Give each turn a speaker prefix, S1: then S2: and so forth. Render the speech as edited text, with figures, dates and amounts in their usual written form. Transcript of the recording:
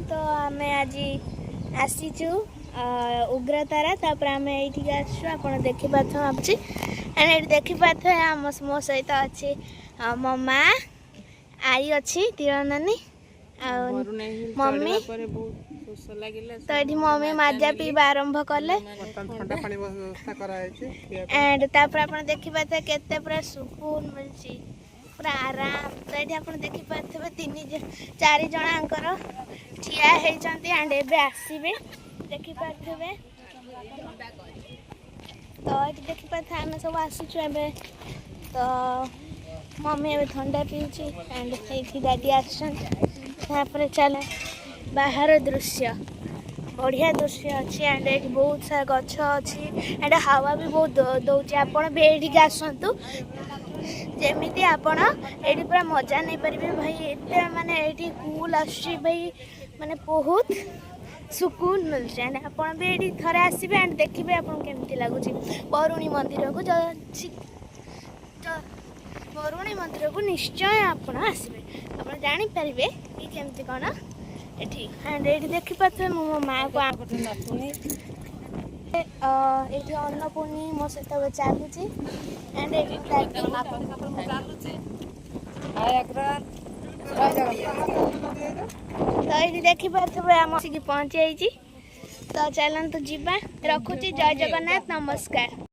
S1: तो आम आज आसीचु उग्रतारा तापर आम ये आसु आप देखिपार भावुँ एंड ये देखिपारे आम मो सहित अच्छी मो माँ आई अच्छी तीर नानी मम्मी तो ये मम्मी माजा पीवा आरंभ कले एंड तापर आप देखिपारे केते पूरा सुकून मिलची पूरा आराम तो ये आप देखिपारे 3-4 जनांकर ठिया होती एंड एबे आसबे देखिपारे तो ये देखिपारे आम सब आसुचु एबे तो मम्मी एबे ठंडा पीउची एंड ये दादी आसपर चले बाहर दृश्य बढ़िया दृश्य अच्छी एंड एक बहुत सारा गछ अच्छी एंड हावा भी बहुत दौर आपड़ भी ये आसतु जमी आपण ये पूरा मजा नहीं पारे भाई एत माने ये कूल आस भाई माने बहुत सुकून मिलছে एंड आपण भी ये थरे आसबे एंड देखिए आपन केमती लगुच बरुणी मंदिर को बरुणी मंदिर को निश्चय आप आसबे आप जापर कि केमती कौन ये एंड ये देखिपारे मो माँ को ये अन्नपूर्णी मो सहित चलुची एंड तो ये देखिपारे आम आसिक पहुँची तो चलतु जीवा रखुची जय जगन्नाथ नमस्कार।